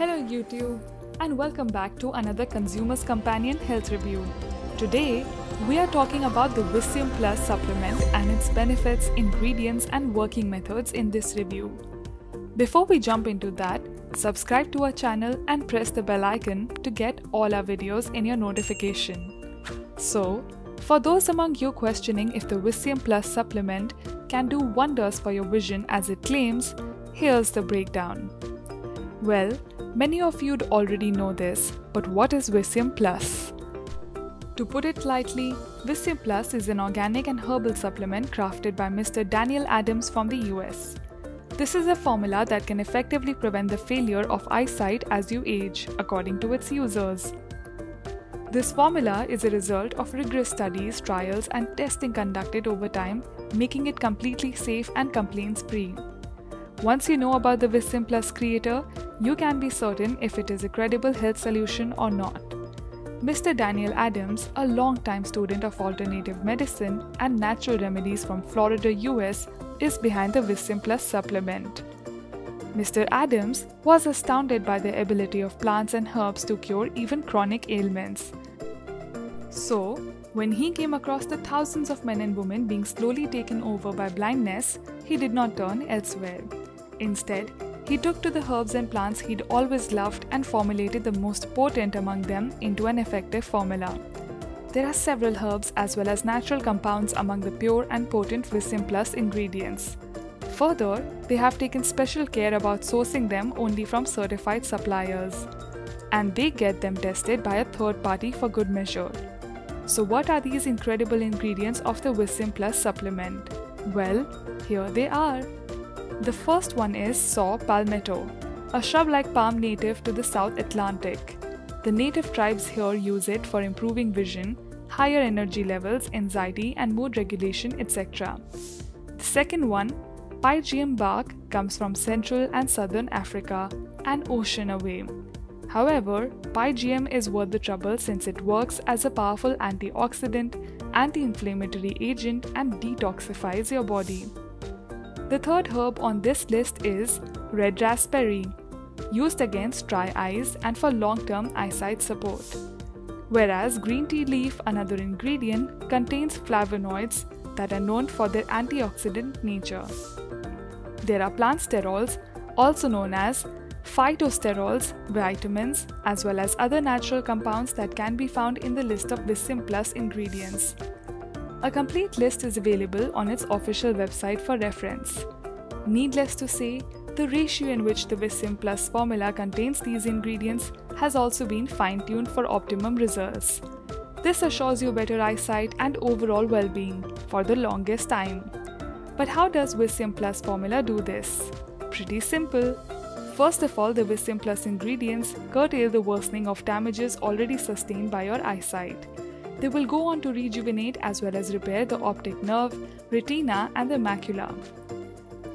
Hello YouTube and welcome back to another Consumer's Companion Health Review. Today we are talking about the Visium Plus supplement and its benefits, ingredients and working methods in this review. Before we jump into that, subscribe to our channel and press the bell icon to get all our videos in your notification. So, for those among you questioning if the Visium Plus supplement can do wonders for your vision as it claims, here's the breakdown. Well, many of you'd already know this, but what is Visium Plus? To put it lightly, Visium Plus is an organic and herbal supplement crafted by Mr. Daniel Adams from the US. This is a formula that can effectively prevent the failure of eyesight as you age, according to its users. This formula is a result of rigorous studies, trials, and testing conducted over time, making it completely safe and complaints-free. Once you know about the Visium Plus creator, you can be certain if it is a credible health solution or not. Mr. Daniel Adams, a long-time student of alternative medicine and natural remedies from Florida, US, is behind the Visium Plus supplement. Mr. Adams was astounded by the ability of plants and herbs to cure even chronic ailments. So, when he came across the thousands of men and women being slowly taken over by blindness, he did not turn elsewhere. Instead, he took to the herbs and plants he'd always loved and formulated the most potent among them into an effective formula. There are several herbs as well as natural compounds among the pure and potent Visium Plus ingredients. Further, they have taken special care about sourcing them only from certified suppliers. And they get them tested by a third party for good measure. So what are these incredible ingredients of the Visium Plus supplement? Well, here they are. The first one is saw palmetto, a shrub-like palm native to the South Atlantic. The native tribes here use it for improving vision, higher energy levels, anxiety and mood regulation, etc. The second one, pygeum bark, comes from Central and Southern Africa, an ocean away. However, pygeum is worth the trouble since it works as a powerful antioxidant, anti-inflammatory agent and detoxifies your body. The third herb on this list is red raspberry, used against dry eyes and for long-term eyesight support. Whereas green tea leaf, another ingredient, contains flavonoids that are known for their antioxidant nature. There are plant sterols, also known as phytosterols, vitamins, as well as other natural compounds that can be found in the list of Visium Plus ingredients. A complete list is available on its official website for reference. Needless to say, the ratio in which the Visium Plus formula contains these ingredients has also been fine-tuned for optimum results. This assures you better eyesight and overall well-being for the longest time. But how does Visium Plus formula do this? Pretty simple. First of all, the Visium Plus ingredients curtail the worsening of damages already sustained by your eyesight. They will go on to rejuvenate as well as repair the optic nerve, retina and the macula.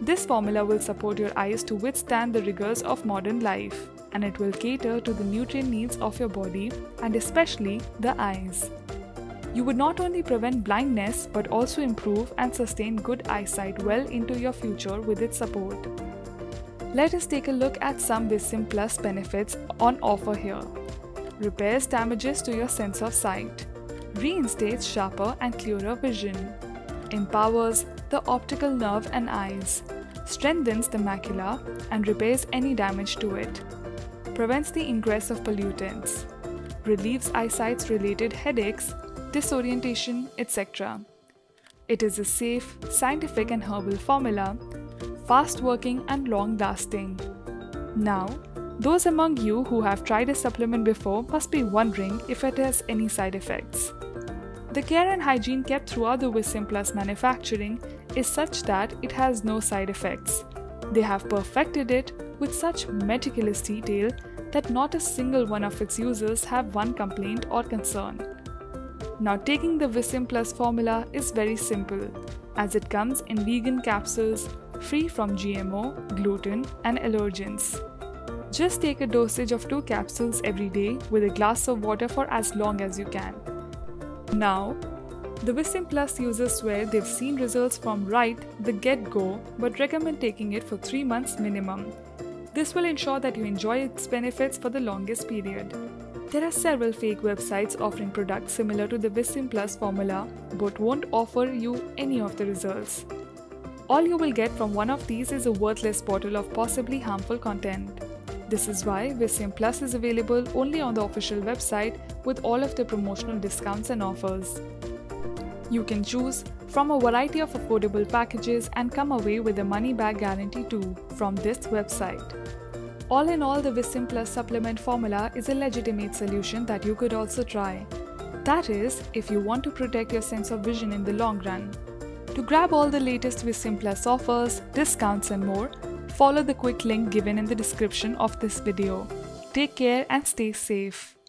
This formula will support your eyes to withstand the rigors of modern life, and it will cater to the nutrient needs of your body and especially the eyes. You would not only prevent blindness but also improve and sustain good eyesight well into your future with its support. Let us take a look at some Visium Plus benefits on offer here. Repairs damages to your sense of sight. Reinstates sharper and clearer vision. Empowers the optical nerve and eyes. Strengthens the macula and repairs any damage to it. Prevents the ingress of pollutants. Relieves eyesight-related headaches, disorientation, etc. It is a safe, scientific and herbal formula, fast-working and long-lasting. Now, those among you who have tried a supplement before must be wondering if it has any side effects. The care and hygiene kept throughout the Visium Plus manufacturing is such that it has no side effects. They have perfected it with such meticulous detail that not a single one of its users have one complaint or concern. Now taking the Visium Plus formula is very simple, as it comes in vegan capsules free from GMO, gluten and allergens. Just take a dosage of 2 capsules every day with a glass of water for as long as you can. Now, the Visium Plus users swear they've seen results from right the get-go but recommend taking it for 3 months minimum. This will ensure that you enjoy its benefits for the longest period. There are several fake websites offering products similar to the Viscim Plus formula but won't offer you any of the results. All you will get from one of these is a worthless bottle of possibly harmful content. This is why Viscim Plus is available only on the official website with all of the promotional discounts and offers. You can choose from a variety of affordable packages and come away with a money-back guarantee too from this website. All in all, the Viscim Plus supplement formula is a legitimate solution that you could also try. That is, if you want to protect your sense of vision in the long run. To grab all the latest Viscim Plus offers, discounts and more, follow the quick link given in the description of this video. Take care and stay safe.